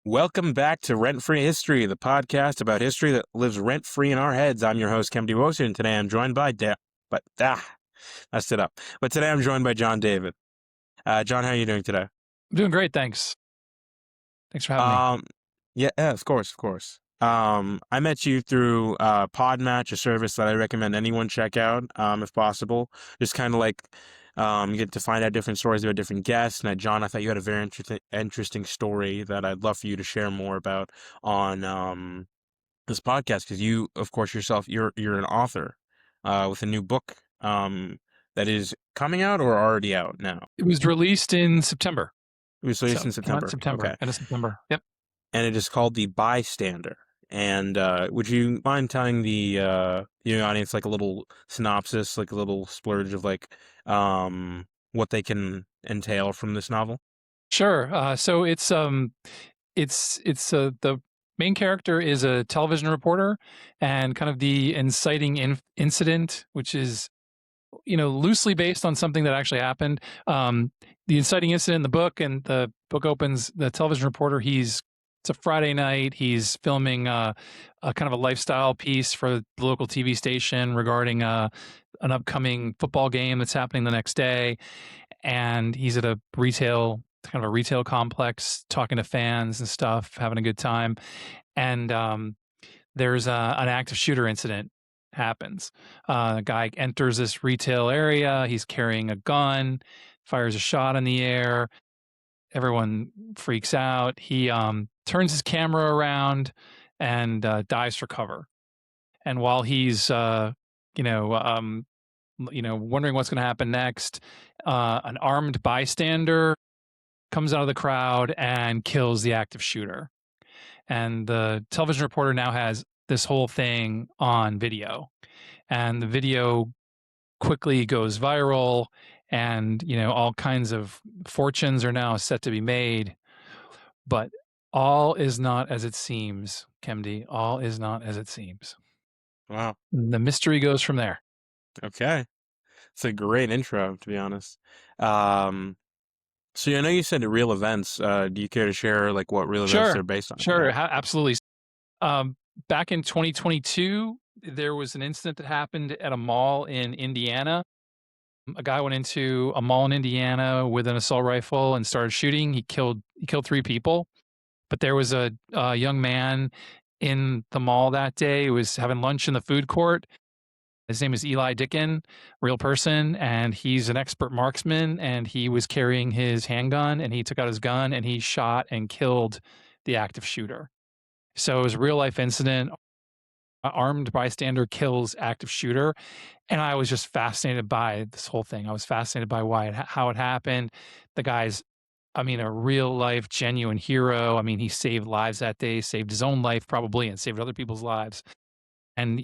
Welcome back to Rent-Free History, the podcast about history that lives rent-free in our heads. I'm your host, Kempty Wosen, and today I'm joined by messed it up. But today I'm joined by John David. John, how are you doing today? I'm doing great, thanks. Thanks for having me. Yeah, of course. I met you through Podmatch, a service that I recommend anyone check out, if possible. Just kind of like you get to find out different stories about different guests. And John, I thought you had a very interesting story that I'd love for you to share more about on this podcast, because you, of course, yourself, you're an author with a new book that is coming out or already out now. It was released in September. It was released in September. Okay. End of September. Yep. And it is called The Bystander. And would you mind telling the audience like a little synopsis, like a little splurge of like what they can entail from this novel? Sure. So it's the main character is a television reporter, and kind of the inciting incident, which is loosely based on something that actually happened. The inciting incident in the book, and the book opens, the television reporter, it's a Friday night. He's filming a kind of a lifestyle piece for the local TV station regarding an upcoming football game that's happening the next day. And he's at a retail complex, talking to fans and stuff, having a good time. And there's an active shooter incident happens. A guy enters this retail area. He's carrying a gun, fires a shot in the air. Everyone freaks out. He turns his camera around and dives for cover. And while he's wondering what's going to happen next, an armed bystander comes out of the crowd and kills the active shooter. And the television reporter now has this whole thing on video, and the video quickly goes viral, and all kinds of fortunes are now set to be made. But all is not as it seems, Kemdy. All is not as it seems. Wow. The mystery goes from there. Okay. It's a great intro, to be honest. So I know you said real events. Do you care to share like what real events they're based on? Sure, absolutely. Back in 2022, there was an incident that happened at a mall in Indiana. A guy went into a mall in Indiana with an assault rifle and started shooting. He killed 3 people. But there was a young man in the mall that day who was having lunch in the food court. His name is Eli Dickin, real person, and he's an expert marksman, and he was carrying his handgun, and he took out his gun and he shot and killed the active shooter. So it was a real life incident. Armed bystander kills active shooter. And I was just fascinated by this whole thing. I was fascinated by how it happened. The guy's, a real life, genuine hero. He saved lives that day, saved his own life probably, and saved other people's lives. And,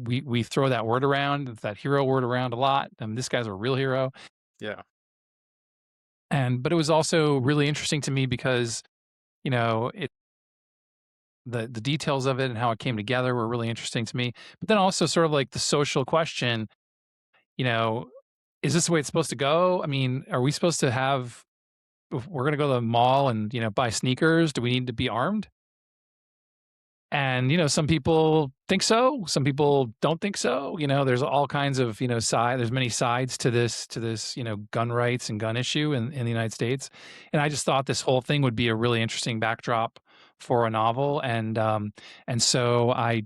we throw that word around, that hero word around a lot. This guy's a real hero. Yeah. But it was also really interesting to me because, the details of it and how it came together were really interesting to me. But then also sort of like the social question, is this the way it's supposed to go? Are we supposed to have, if we're going to go to the mall and, buy sneakers, do we need to be armed? And, some people think so. Some people don't think so. There's all kinds of, there's many sides to this, gun rights and gun issue in the United States. And I just thought this whole thing would be a really interesting backdrop for a novel. And so I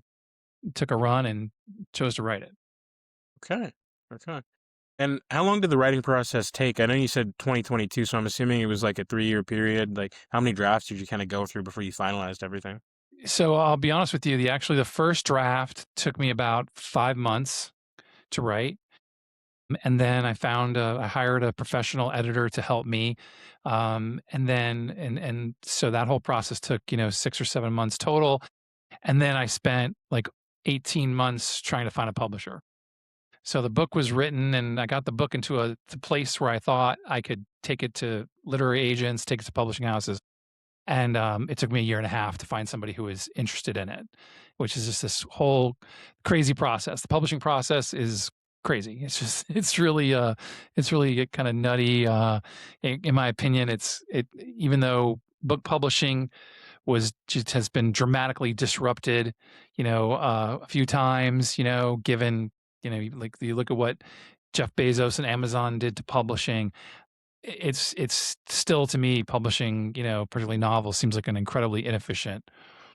took a run and chose to write it. Okay. And how long did the writing process take? I know you said 2022, so I'm assuming it was like a 3-year period. Like, how many drafts did you kind of go through before you finalized everything? So I'll be honest with you. The first draft took me about 5 months to write. And then I hired a professional editor to help me. And so that whole process took, 6 or 7 months total. And then I spent like 18 months trying to find a publisher. So the book was written, and I got the book into a place where I thought I could take it to literary agents, take it to publishing houses. And it took me 1.5 years to find somebody who was interested in it, which is just this whole crazy process. The publishing process is crazy. It's really kind of nutty. In my opinion, even though book publishing was just has been dramatically disrupted, a few times, given, like you look at what Jeff Bezos and Amazon did to publishing. It's still, to me, publishing, particularly novels, seems like an incredibly inefficient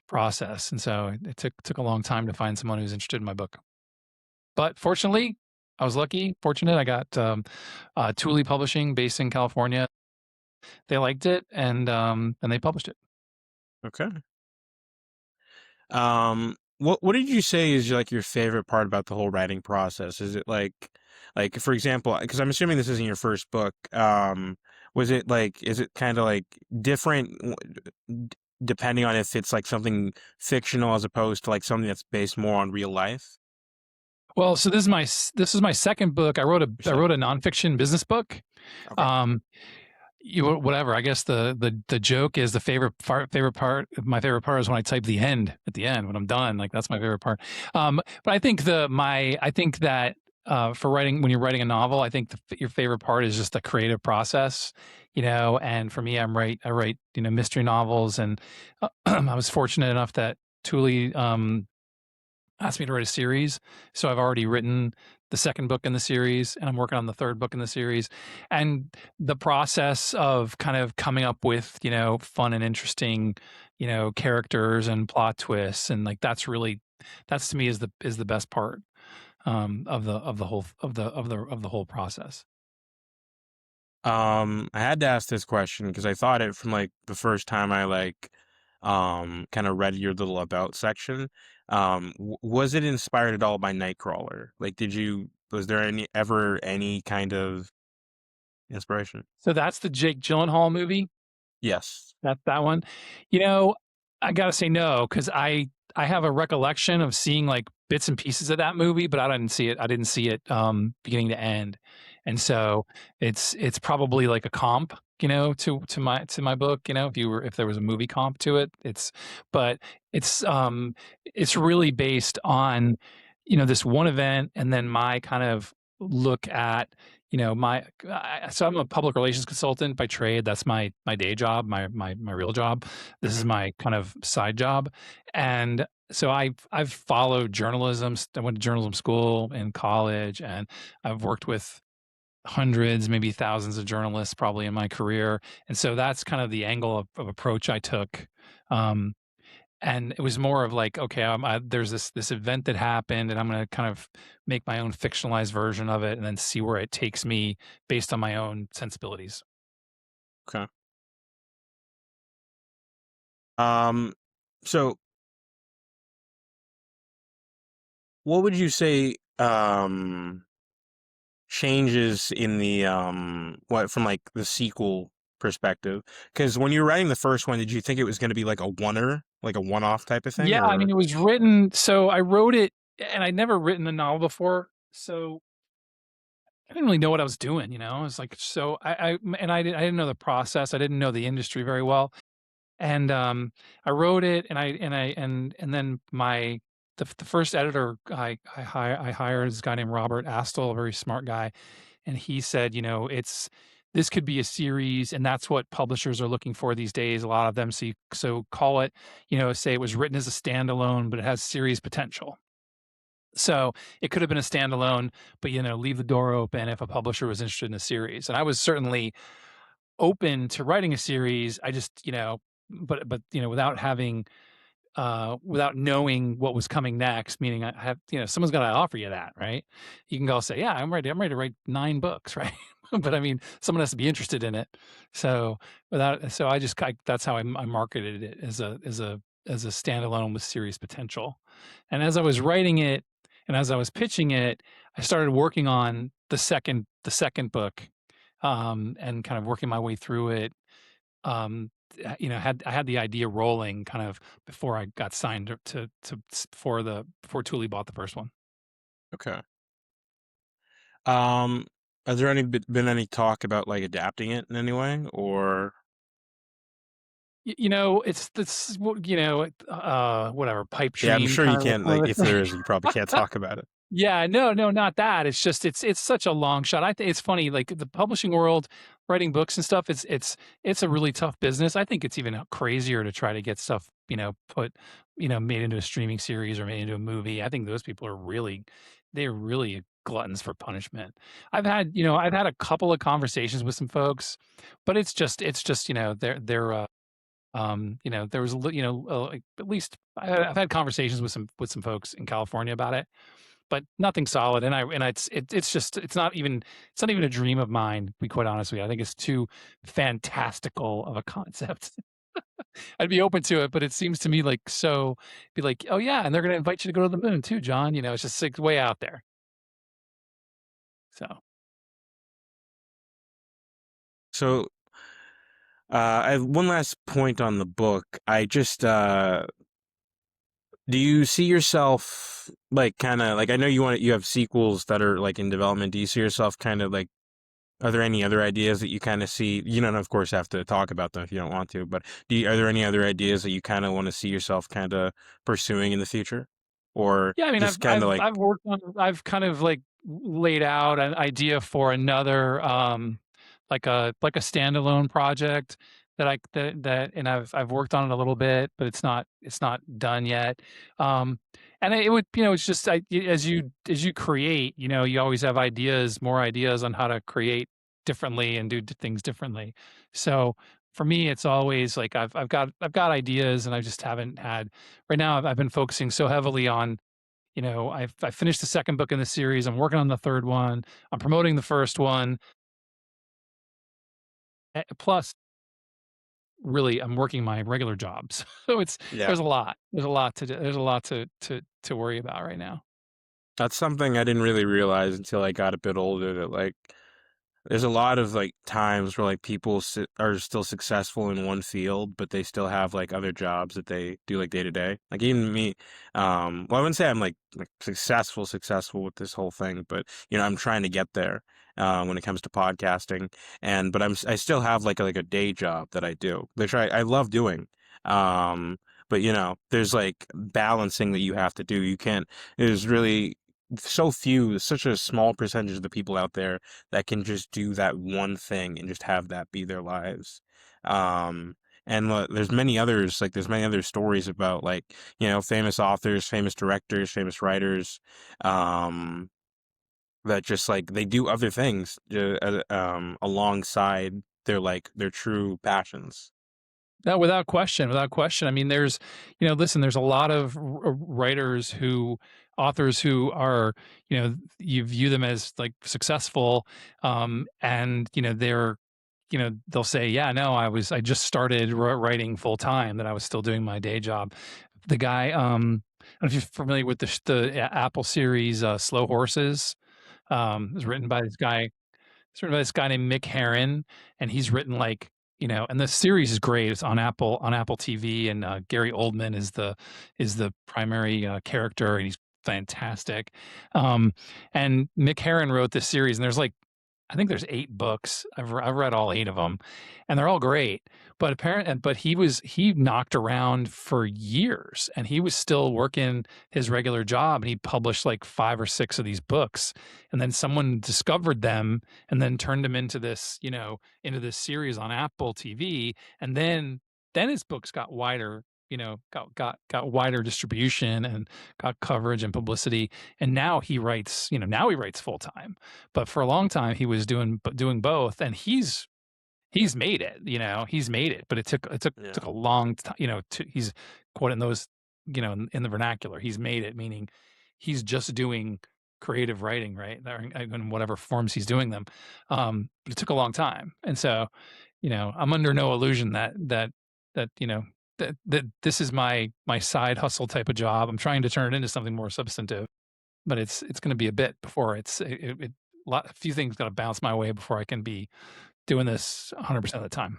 process. And so it took a long time to find someone who's interested in my book. But fortunately, I was fortunate. I got Thule Publishing, based in California. They liked it, and they published it. Okay. What did you say is like your favorite part about the whole writing process? Is it like for example, because I'm assuming this isn't your first book. Was it like, is it kind of like different depending on if it's like something fictional as opposed to like something that's based more on real life? Well, so this is my second book. I wrote a Your I wrote a second. nonfiction business book. Okay. Um, whatever. I guess the joke is favorite part. My favorite part is when I type the end at the end when I'm done. Like, that's my favorite part. But I think I think that for writing, when you're writing a novel, I think your favorite part is just the creative process. And for me, I write mystery novels, and I was fortunate enough that Thule asked me to write a series. So I've already written the second book in the series, and I'm working on the third book in the series. And the process of kind of coming up with, fun and interesting, characters and plot twists, and like that's to me is the best part of the whole process. I had to ask this question because I thought it from like the first time I kind of read your little about section. Was it inspired at all by Nightcrawler? Like, was there any kind of inspiration? So that's the Jake Gyllenhaal movie. Yes. That one. You know, I gotta say no, because I have a recollection of seeing like bits and pieces of that movie, but I didn't see it. I didn't see it beginning to end, and so it's probably like a comp, to my book. If there was a movie comp to it, but it's it's really based on this one event, and then my kind of look at so I'm a public relations consultant by trade. That's my day job, my real job. This is Hmm. my kind of side job. And so I've followed journalism. I went to journalism school in college, and I've worked with hundreds, maybe thousands of journalists probably in my career. And so that's kind of the angle of approach I took. Um, and it was more of like, okay, there's this event that happened, and I'm going to kind of make my own fictionalized version of it, and then see where it takes me based on my own sensibilities. Okay. Um, so what would you say changes in the what from like the sequel perspective? Because when you were writing the first one, did you think it was going to be like a like a one-off type of thing, Yeah, I mean, or it was written. So I wrote it, and I'd never written a novel before, so I didn't really know what I was doing. It's like, so I didn't know the process. I didn't know the industry very well. And I wrote it, and then the first editor I hired is a guy named Robert Astle, a very smart guy, and he said, this could be a series, and that's what publishers are looking for these days. A lot of them see, so call it, say it was written as a standalone, but it has series potential. So it could have been a standalone, but leave the door open if a publisher was interested in a series. And I was certainly open to writing a series. I just, but without knowing what was coming next, meaning I have, someone's got to offer you that, right? You can go say, yeah, I'm ready to write 9 books, right? But I mean, someone has to be interested in it. So that's how I marketed it as a standalone with series potential. And as I was writing it, and as I was pitching it, I started working on the second book, and kind of working my way through it. Um, I had the idea rolling kind of before I got signed before Thule bought the first one. okay? Um, has there been any talk about like adapting it in any way, or It's this, whatever pipe yeah, I'm dream sure you kind of can't, like, a if there thing. is, you probably can't talk about it. Yeah, no, not that. It's just it's such a long shot. I think it's funny, like the publishing world, writing books and stuff. It's a really tough business. I think it's even crazier to try to get stuff, put, made into a streaming series or made into a movie. I think those people are really, they're really gluttons for punishment. I've had a couple of conversations with some folks, but it's just, there was, like at least I've had conversations with some folks in California about it, but nothing solid. It's just it's not even a dream of mine. To be quite honest with you, I think it's too fantastical of a concept. I'd be open to it, but it seems to me like so be like, oh yeah, and they're going to invite you to go to the moon too, John. It's just like way out there. So So, I have one last point on the book. I just, do you see yourself like kind of like I know you have sequels that are like in development. Do you see yourself kind of like are there any other ideas that you kind of see? You don't, of course, have to talk about them if you don't want to, but are there any other ideas that you kind of want to see yourself kind of pursuing in the future, or yeah, I mean, just kind of like, I've kind of like laid out an idea for another, like a standalone project and I've worked on it a little bit, but it's not done yet. Um, and it would, it's just as you create, you always have more ideas on how to create differently and do things differently. So for me, it's always like I've got ideas, and I just haven't had right now. I've been focusing so heavily on, I finished the second book in the series. I'm working on the third one. I'm promoting the first one. Plus, really, I'm working my regular jobs. So yeah, there's a lot. There's a lot to do. There's a lot to worry about right now. that's something I didn't really realize until I got a bit older that like there's a lot of like times where like are still successful in one field, but they still have like other jobs that they do like day to day. Like even me, well, I wouldn't say I'm like successful with this whole thing, but I'm trying to get there when it comes to podcasting. But I still have like a day job that I do, which I love doing. Um, but there's like balancing that you have to do. You can't. There's really such a small percentage of the people out there that can just do that one thing and just have that be their lives. There's many other stories about like, famous authors, famous directors, famous writers, um, that just like they do other things alongside their true passions. No, without question, without question. I mean, listen, there's a lot of authors who are, you view them as like successful, and they'll say, yeah, no, I just started writing full time, that I was still doing my day job. The guy, I don't know if you're familiar with the Apple series, Slow Horses. It was written by this guy. It's written by this guy named Mick Herron, and he's written like, and the series is great. It's on Apple TV, and Gary Oldman is the primary character, and he's fantastic. Um, and Mick Herron wrote this series, and there's like, I think there's 8 books. I've read all 8 of them, and they're all great. But he knocked around for years, and he was still working his regular job, and he published like 5 or 6 of these books, and then someone discovered them, and then turned them into into this series on Apple TV, and then his books got wider. Got wider distribution and got coverage and publicity, and now he writes full time, but for a long time he was doing both, and he's made it. He's made it, but Yeah. took a long time. He's quoting those, in the vernacular. He's made it, meaning he's just doing creative writing, right? In whatever forms he's doing them. But it took a long time, and so I'm under no illusion that that this is my side hustle type of job. I'm trying to turn it into something more substantive, but it's going to be a bit before a few things got to bounce my way before I can be doing this 100% of the time.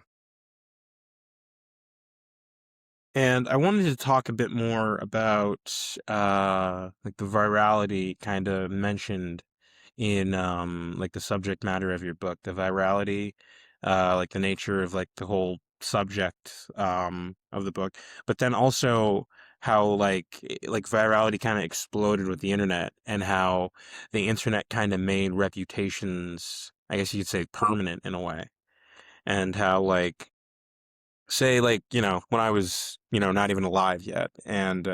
And I wanted to talk a bit more about like the virality kind of mentioned in like the subject matter of your book, the virality, like the nature of like the whole subject of the book, but then also how like virality kind of exploded with the internet, and how the internet kind of made reputations, I guess you could say, permanent in a way, and how like say like when I was not even alive yet, and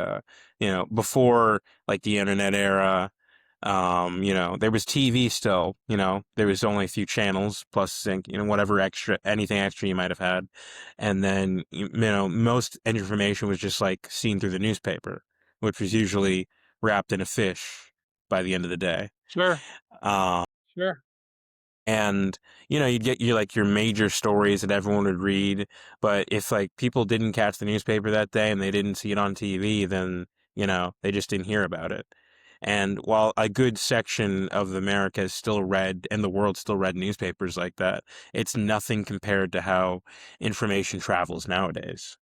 before like the internet era, there was TV still, there was only a few channels plus whatever extra, anything extra you might have had, and then most information was just like seen through the newspaper, which was usually wrapped in a fish by the end of the day. Sure, um sure. and you'd get your major stories that everyone would read, but if like people didn't catch the newspaper that day and they didn't see it on TV, then they just didn't hear about it. And while a good section of America is still read and the world still read newspapers like that, it's nothing compared to how information travels nowadays.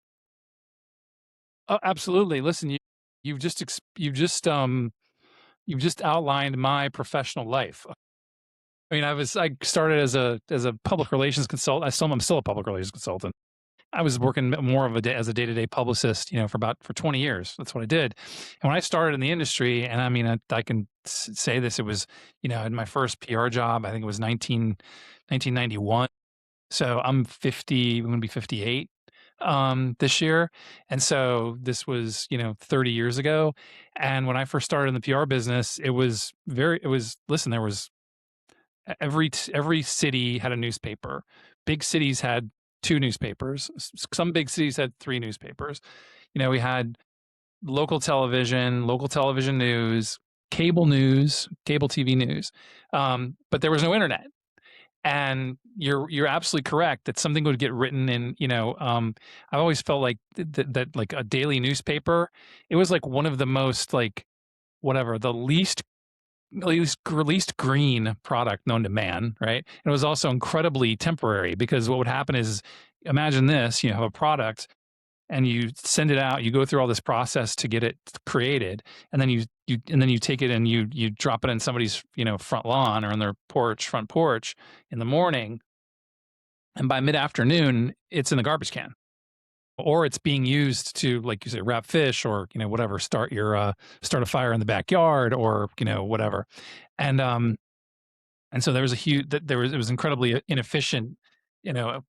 Oh, absolutely. Listen, you've just you've just outlined my professional life. I mean, I started as a public relations consultant. I'm still a public relations consultant. I was working more of a day as a day-to-day publicist, for 20 years. That's what I did. And when I started in the industry, and I mean, I can say this, it was, in my first PR job, I think it was 1991. So I'm 50, I'm going to be 58 this year. And so this was, 30 years ago. And when I first started in the PR business, listen, there was every city had a newspaper. Big cities had two newspapers. Some big cities had three newspapers. We had local television news, cable TV news, but there was no internet. And you're absolutely correct that something would get written in. I've always felt like that like a daily newspaper. It was like one of the most like whatever the least green product known to man, right? And it was also incredibly temporary because what would happen is, imagine this: you have a product and you send it out, you go through all this process to get it created, and then you take it and you drop it in somebody's front lawn or on their front porch in the morning, and by mid afternoon it's in the garbage can or it's being used to, like you say, wrap fish or whatever, start a fire in the backyard or whatever. And um and so there was a huge that there was it was incredibly inefficient,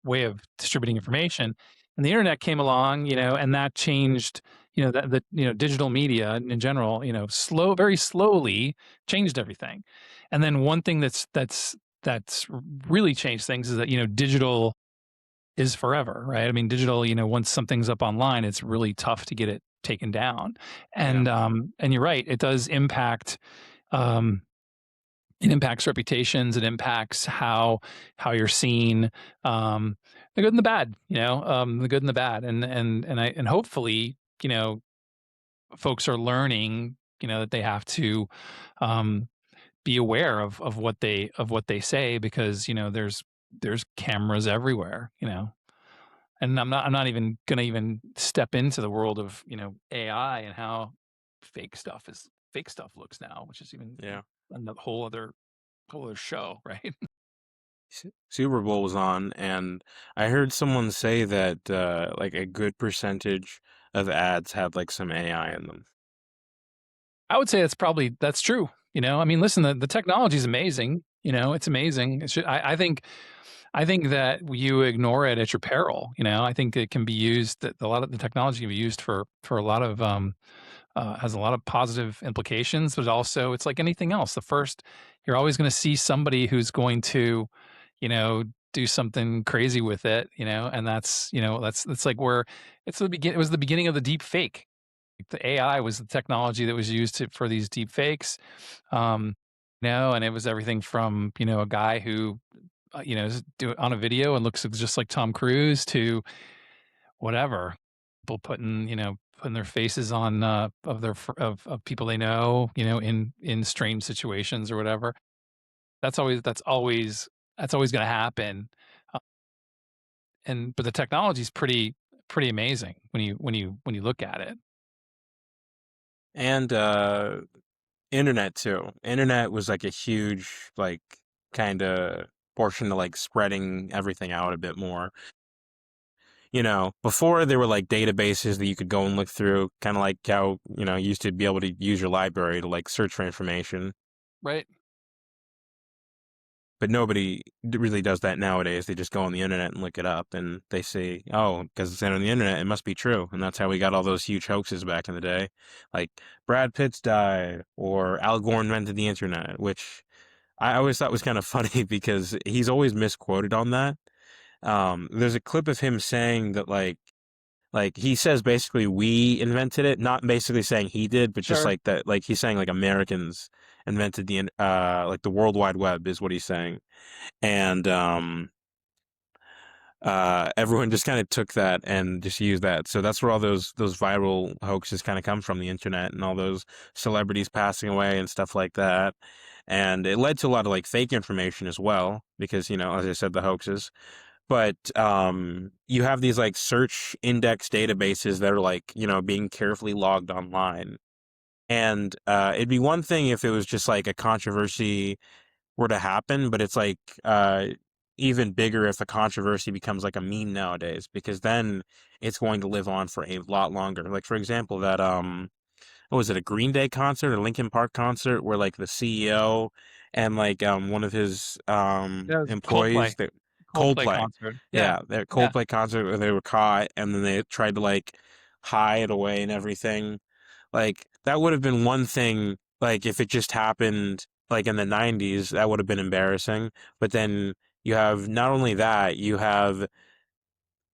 way of distributing information. And the internet came along, and that changed, that the digital media in general, very slowly changed everything. And then one thing that's really changed things is that digital is forever, right? I mean, digital, once something's up online, it's really tough to get it taken down. Yeah. And you're right, it does impact. Um, it impacts reputations. It impacts how you're seen, the good and the bad. The good and the bad, and hopefully, folks are learning, that they have to um, be aware of what they say because there's cameras everywhere. And I'm not even gonna even step into the world of AI and how fake stuff looks now, which is even Yeah. another whole other show, right? Super Bowl was on, and I heard someone say that like a good percentage of ads had like some AI in them. I would say that's true. I mean, listen, the technology is amazing. It's amazing. I think that you ignore it at your peril. I think it can be used. That a lot of the technology can be used for a lot of has a lot of positive implications, but also it's like anything else. You're always going to see somebody who's going to, you know, do something crazy with it, and that's like where it was the beginning of the deep fake. The AI was the technology that was used for these deep fakes. Um, and it was everything from, a guy who, is on a video and looks just like Tom Cruise to whatever, people putting their faces on of of people they know, in strange situations or whatever. That's always going to happen. Uh, and but the technology is pretty amazing when you look at it. And internet too. Internet was like a huge like kind of portion to like spreading everything out a bit more. before there were like databases that you could go and look through, kind of like how, you used to be able to use your library to like search for information. Right. But nobody really does that nowadays. They just go on the internet and look it up, and they say, "Oh, because it's on the internet, it must be true." And that's how we got all those huge hoaxes back in the day, like Brad Pitt's died or Al Gore invented the internet, which I always thought was kind of funny because he's always misquoted on that. There's a clip of him saying that like he says basically we invented it, not basically saying he did, but just Sure. like that, like he's saying like Americans invented like the World Wide Web is what he's saying. And everyone just kind of took that and just used that. So that's where all those viral hoaxes kind of come from, the internet and all those celebrities passing away and stuff like that. And it led to a lot of like fake information as well, because, as I said, the hoaxes. But you have these like search index databases that are like, being carefully logged online. And it'd be one thing if it was just like a controversy were to happen, but it's like even bigger if the controversy becomes like a meme nowadays, because then it's going to live on for a lot longer. Like for example, that what was it, a Green Day concert or Linkin Park concert where like the CEO and like one of his Yeah, it was employees, that Coldplay Coldplay, concert. Yeah. yeah, their Yeah. Coldplay concert where they were caught and then they tried to like hide away and everything. Like that would have been one thing, like if it just happened like in the 90s, that would have been embarrassing. But then you have not only that, you have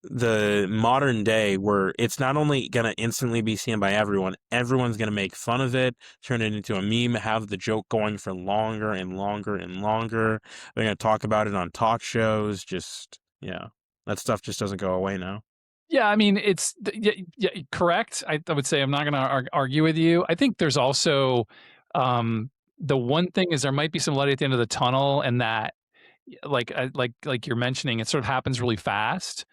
the modern day where it's not only going to instantly be seen by everyone, everyone's going to make fun of it, turn it into a meme, have the joke going for longer and longer and longer. They're going to talk about it on talk shows. Just, yeah, that stuff just doesn't go away now. Yeah, I mean, yeah, yeah, correct. I would say I'm not going to argue with you. I think there's also the one thing is there might be some light at the end of the tunnel, and that like you're mentioning, it sort of happens really fast,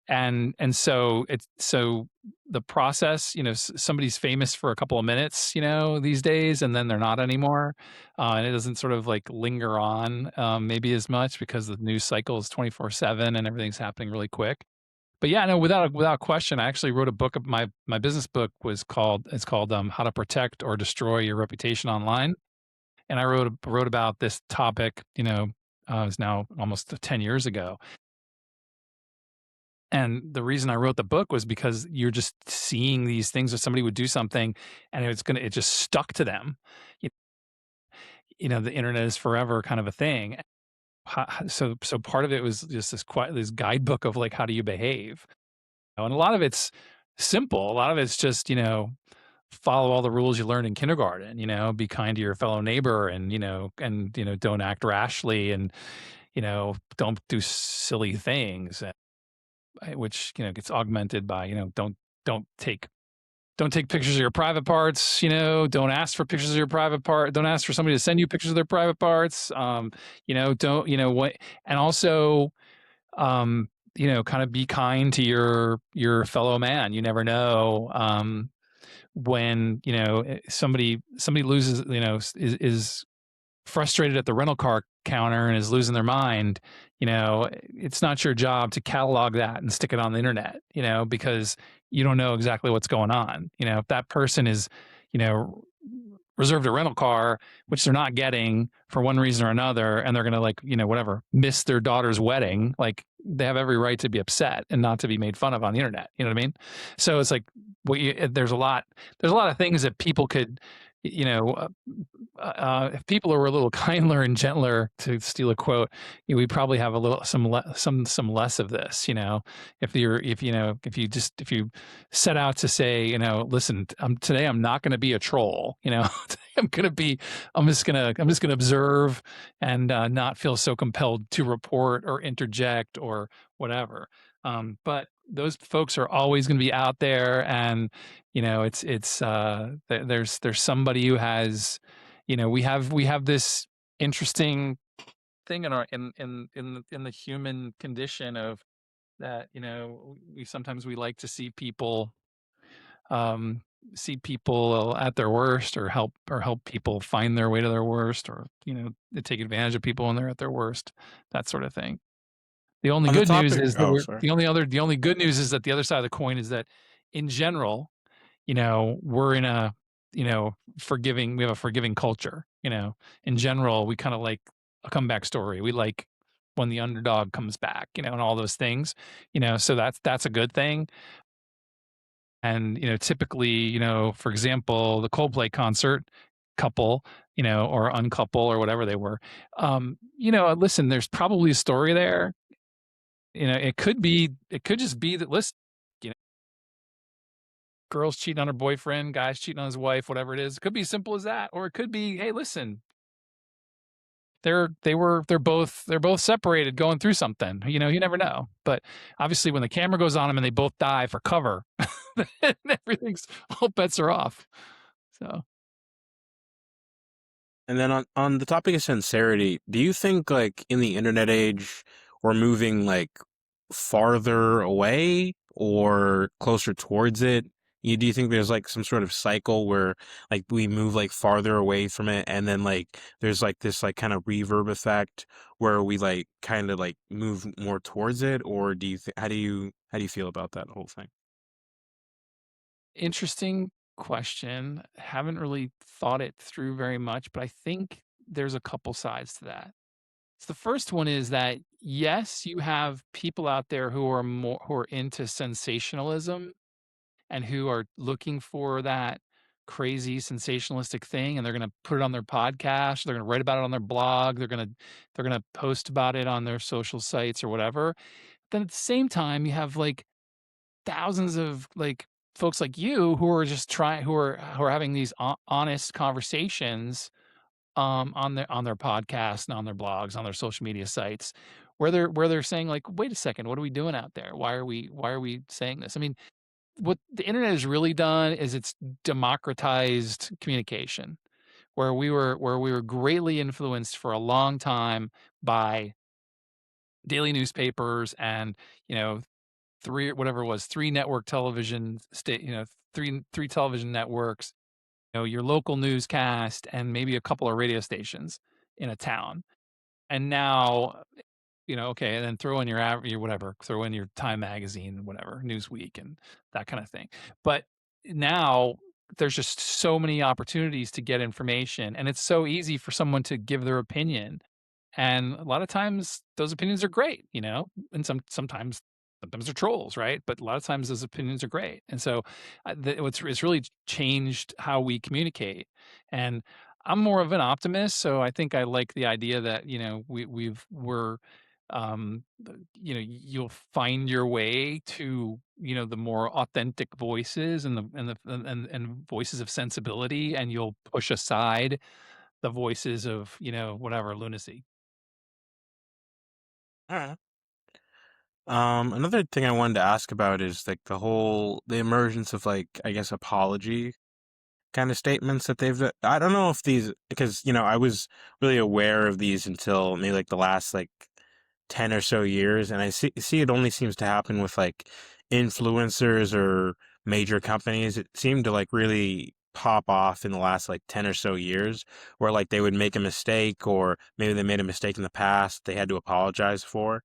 and so it's so the process. Somebody's famous for a couple of minutes, these days, and then they're not anymore, and it doesn't sort of like linger on maybe as much because the news cycle is 24/7 and everything's happening really quick. But yeah, no, without question, I actually wrote a book. Of my business book it's called How to Protect or Destroy Your Reputation Online, and I wrote about this topic. It's now almost 10 years ago, and the reason I wrote the book was because you're just seeing these things, that somebody would do something, and it just stuck to them. You, the internet is forever kind of a thing. So part of it was just this guidebook of like how do you behave. And a lot of it's simple. A lot of it's just, follow all the rules you learned in kindergarten, be kind to your fellow neighbor and, don't act rashly and, don't do silly things, which, gets augmented by, don't take don't take pictures of your private parts, don't ask for pictures of your private part. Don't ask for somebody to send you pictures of their private parts. Don't, what, and also, um, kind of be kind to your fellow man. You never know when somebody loses, is frustrated at the rental car counter and is losing their mind. It's not your job to catalog that and stick it on the internet. Because you don't know exactly what's going on. If that person is, you know, reserved a rental car, which they're not getting for one reason or another, and they're going to whatever, miss their daughter's wedding, like they have every right to be upset and not to be made fun of on the internet. You know what I mean? So it's like, there's a lot of things that people could, you know, if people were a little kinder and gentler, to steal a quote, we probably have a little some less of this. If you set out to say, listen, today I'm not going to be a troll. I'm just gonna observe and not feel so compelled to report or interject or whatever. But those folks are always going to be out there, and there's somebody who has, we have this interesting thing in our in the human condition of that. We like to um see people at their worst, or help people find their way to their worst, or they take advantage of people when they're at their worst, that sort of thing. The only On the good news topic, is that oh, sorry. the only good news is that the other side of the coin is that in general, we're in a, we have a forgiving culture. In general, we kind of like a comeback story. We like when the underdog comes back, and all those things, so that's a good thing. And, typically, for example, the Coldplay concert couple, or uncouple or whatever they were, listen, there's probably a story there. It could just be that, listen, you know, girls cheating on her boyfriend, guys cheating on his wife, whatever it is. It could be as simple as that. Or it could be, hey, listen, they're both separated going through something. You never know. But obviously when the camera goes on them and they both die for cover, then everything's all bets are off. So And then on the topic of sincerity, do you think like in the internet age we're moving like farther away or closer towards it? Do you think there's like some sort of cycle where like we move like farther away from it and then like there's like this like kind of reverb effect where we like kind of like move more towards it, or do you how do you feel about that whole thing? interesting question. Haven't really thought it through very much, but I think there's a couple sides to that. So the first one is that yes, you have people out there who are into sensationalism and who are looking for that crazy sensationalistic thing, and they're going to put it on their podcast, they're going to write about it on their blog, they're going to post about it on their social sites or whatever. Then at the same time, you have like thousands of like folks like you who are just trying who are having these honest conversations on their podcast and on their blogs, on their social media sites, where they're saying like, wait a second, what are we doing out there? Why are we saying this? I mean, what the internet has really done is it's democratized communication, where we were greatly influenced for a long time by daily newspapers and, you know three whatever it was, three network television state three television networks, your local newscast and maybe a couple of radio stations in a town. And now, okay, and then throw in your whatever, throw in your Time magazine, whatever, Newsweek and that kind of thing. But now there's just so many opportunities to get information, and it's so easy for someone to give their opinion. And a lot of times those opinions are great, and sometimes they're trolls, right? But a lot of times those opinions are great. And so it's really changed how we communicate. And I'm more of an optimist, so I think I like the idea that, we're you'll find your way to, the more authentic voices and voices of sensibility, and you'll push aside the voices of, whatever lunacy. All right. Another thing I wanted to ask about is like the emergence of like I guess apology kind of statements that I don't know if these, because I was really aware of these until maybe like the last like 10 or so years, and I see it only seems to happen with like influencers or major companies. It seemed to like really pop off in the last like 10 or so years, where like they would make a mistake, or maybe they made a mistake in the past they had to apologize for.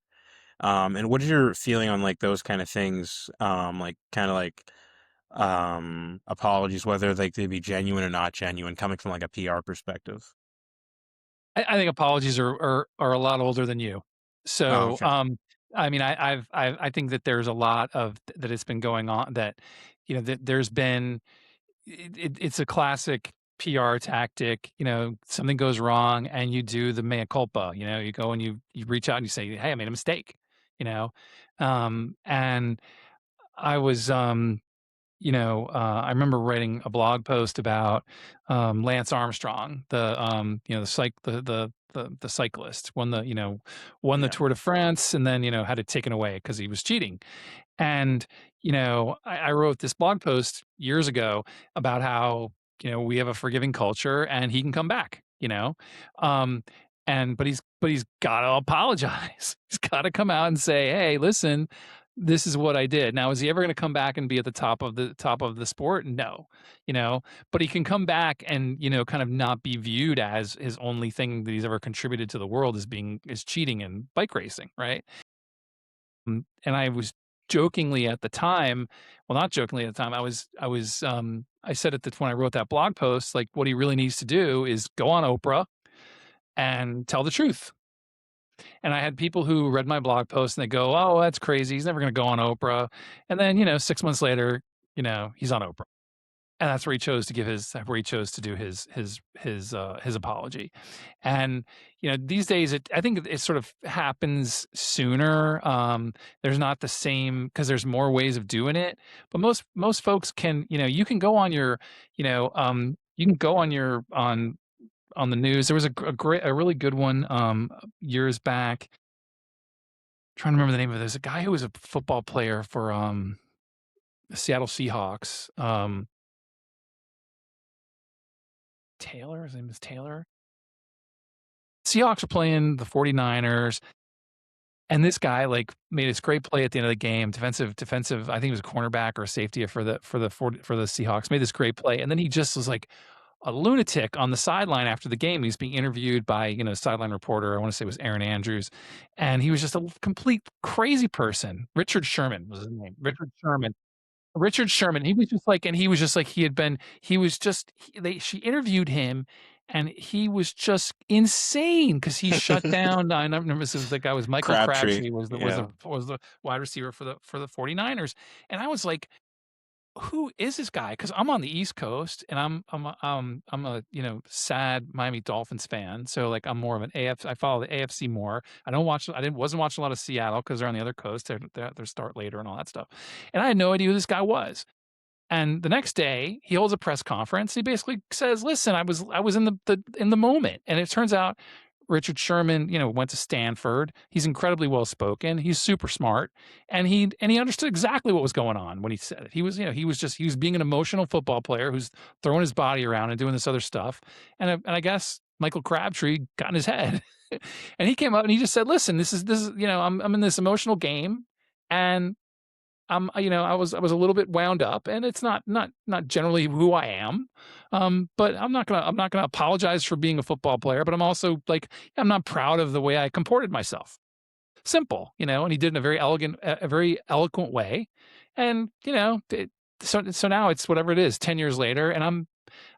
And what is your feeling on like those kind of things? Like kind of like apologies, whether like they be genuine or not genuine, coming from like a PR perspective. I think apologies are a lot older than you. Oh, So, okay. I mean, I think that there's a lot of that it's been going on that, that there's been it's a classic PR tactic. Something goes wrong and you do the mea culpa. You go and you reach out and you say, "Hey, I made a mistake." And I was I remember writing a blog post about Lance Armstrong, the cyclist, won the Yeah. Tour de France, and then had it taken away because he was cheating. And I wrote this blog post years ago about how we have a forgiving culture, and he can come back. Um, and but he's got to apologize. He's got to come out and say, "Hey, listen, this is what I did." Now, is he ever going to come back and be at the top of the sport? No, but he can come back and kind of not be viewed as his only thing that he's ever contributed to the world is cheating and bike racing, right? And I was jokingly at the time, well, not jokingly at the time, I said at the when I wrote that blog post, like what he really needs to do is go on Oprah and tell the truth. And I had people who read my blog post and they go, "Oh, that's crazy. He's never going to go on Oprah." And then, 6 months later, he's on Oprah. And that's where he chose to give where he chose to do his apology. And these days, I think it sort of happens sooner. There's not the same because there's more ways of doing it. But most folks can, you can go on your, you can go on your on the news. There was a really good one years back. Trying to remember the name of it. There's a guy who was a football player for the Seattle Seahawks. Taylor, his name is Taylor. Seahawks are playing the 49ers, and this guy like made this great play at the end of the game, defensive. I think it was a cornerback or a safety for the Seahawks. Made this great play, and then he just was like a lunatic on the sideline after the game. He's being interviewed by sideline reporter. I want to say it was Aaron Andrews, and he was just a complete crazy person. Richard Sherman was his name. Richard Sherman. He was just like, and he was just like he had been. He was just. She interviewed him, and he was just insane because he shut down. I remember it was the guy was Michael Crabtree. Crabtree was Yeah. the wide receiver for the 49ers, and I was like, who is this guy? Because I'm on the East Coast and I'm a sad Miami Dolphins fan. So like I'm more of an AF. I follow the AFC more. I don't watch. I didn't wasn't watching a lot of Seattle because they're on the other coast. They're start later and all that stuff. And I had no idea who this guy was. And the next day, he holds a press conference. He basically says, "Listen, I was in the moment." And it turns out Richard Sherman, went to Stanford. He's incredibly well spoken. He's super smart, and he understood exactly what was going on when he said it. He was, he was being an emotional football player who's throwing his body around and doing this other stuff. And I guess Michael Crabtree got in his head, and he came up and he just said, "Listen, this is I'm in this emotional game, and I was a little bit wound up, and it's not generally who I am. But I'm not gonna apologize for being a football player, but I'm also like, I'm not proud of the way I comported myself. Simple, and he did it in a very a very eloquent way. And, so now it's whatever it is, 10 years later, and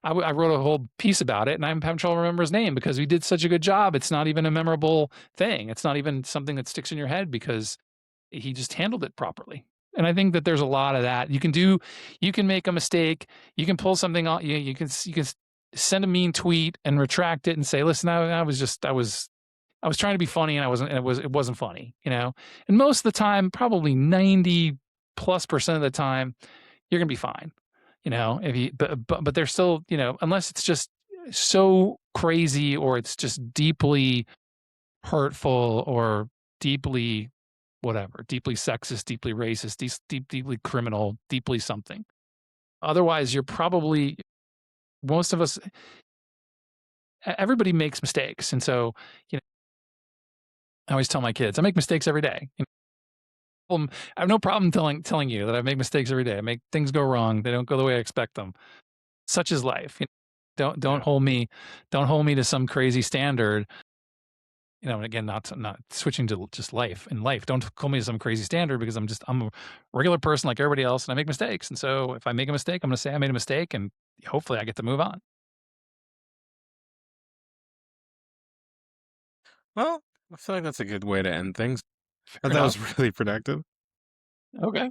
I wrote a whole piece about it, and I'm having trouble remember his name because we did such a good job. It's not even a memorable thing. It's not even something that sticks in your head because he just handled it properly. And I think that there's a lot of that. You can make a mistake. You can pull something on. You can send a mean tweet and retract it and say, listen, I was trying to be funny and I wasn't, and it wasn't funny, and most of the time, probably 90+% of the time, you're going to be fine, if you, but there's still, unless it's just so crazy or it's just deeply hurtful or deeply whatever, deeply sexist, deeply racist, deeply criminal, deeply something. Otherwise, you're probably most of us. Everybody makes mistakes, and so I always tell my kids I make mistakes every day. I have no problem telling you that I make mistakes every day. I make things go wrong. They don't go the way I expect them. Such is life. Don't hold me to some crazy standard. And again, not switching to just life. In life, don't hold me to some crazy standard because I'm a regular person like everybody else, and I make mistakes. And so if I make a mistake, I'm going to say I made a mistake, and hopefully I get to move on. Well, I feel like that's a good way to end things. Fair But that was enough. really productive. Okay.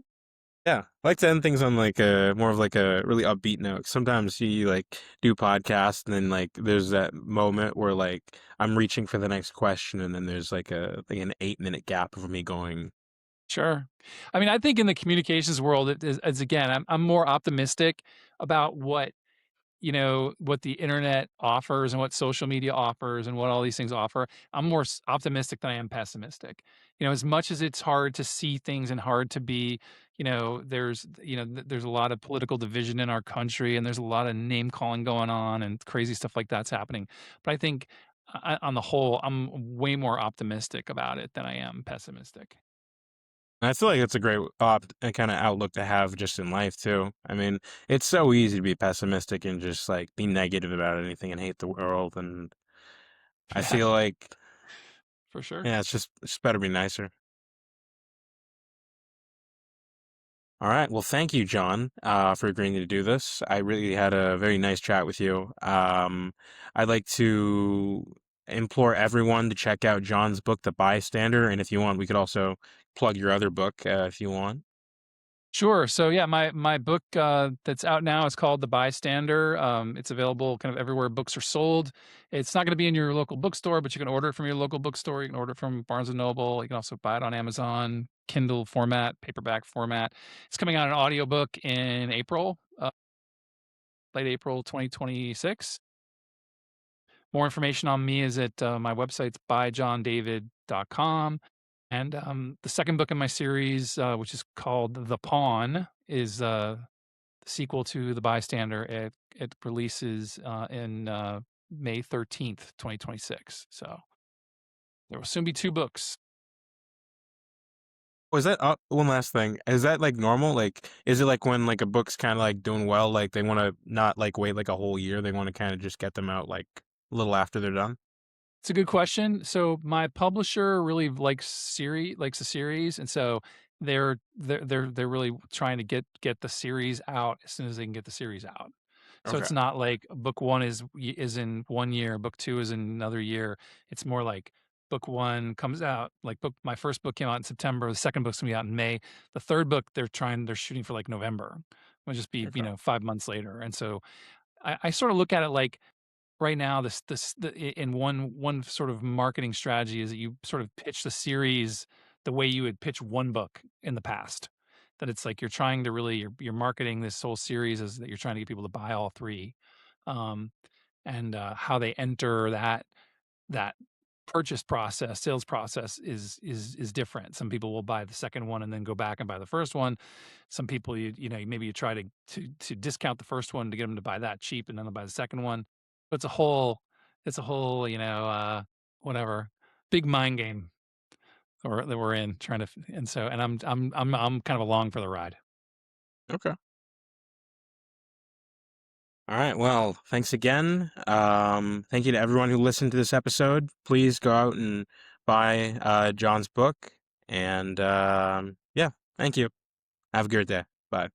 Yeah, I like to end things on like a more of like a really upbeat note. Sometimes you like do podcasts and then like there's that moment where like I'm reaching for the next question and then there's like an 8 minute gap of me going. Sure. I mean, I think in the communications world, it's again, I'm more optimistic about what the internet offers and what social media offers and what all these things offer. I'm more optimistic than I am pessimistic. As much as it's hard to see things and hard to be, there's a lot of political division in our country and there's a lot of name calling going on and crazy stuff like that's happening. But I think on the whole, I'm way more optimistic about it than I am pessimistic. I feel like it's a great kind of outlook to have just in life too. I mean, it's so easy to be pessimistic and just like be negative about anything and hate the world. And I Yeah, feel like, for sure. yeah, it's just better be nicer. All right. Well, thank you, John, for agreeing to do this. I really had a very nice chat with you. I'd like to implore everyone to check out John's book, The Bystander, and if you want, we could also plug your other book if you want. Sure. So yeah, my book that's out now is called The Bystander. It's available kind of everywhere books are sold. It's not going to be in your local bookstore, but you can order it from your local bookstore. You can order it from Barnes and Noble. You can also buy it on Amazon, Kindle format, paperback format. It's coming out an audiobook in April, late April 2026. More information on me is at my website's byjohndavid.com. And the second book in my series, which is called The Pawn, is the sequel to The Bystander. It releases in May 13th, 2026. So there will soon be two books. Was that one last thing? Is that like normal? Like, is it like when like a book's kind of like doing well, like they want to not like wait like a whole year, they want to kind of just get them out like a little after they're done? It's a good question. So my publisher really likes the series, and so they're really trying to get the series out as soon as they can get the series out. So Okay. it's not like book one is in 1 year, book two is in another year. It's more like book one comes out like book my first book came out in September. The second book's gonna be out in May. The third book they're shooting for like November. It'll just be Okay. 5 months later. And so I sort of look at it like right now in one sort of marketing strategy is that you sort of pitch the series the way you would pitch one book in the past, that it's like you're trying to really you're marketing this whole series as that you're trying to get people to buy all three, um, and how they enter that purchase process, sales process is different. Some people will buy the second one and then go back and buy the first one. Some people maybe you try to discount the first one to get them to buy that cheap and then they'll buy the second one. But it's a whole whatever big mind game or that we're in trying to and so and I'm kind of along for the ride. Okay. All right. Well, thanks again. Thank you to everyone who listened to this episode. Please go out and buy John's book. And yeah, thank you. Have a good day. Bye.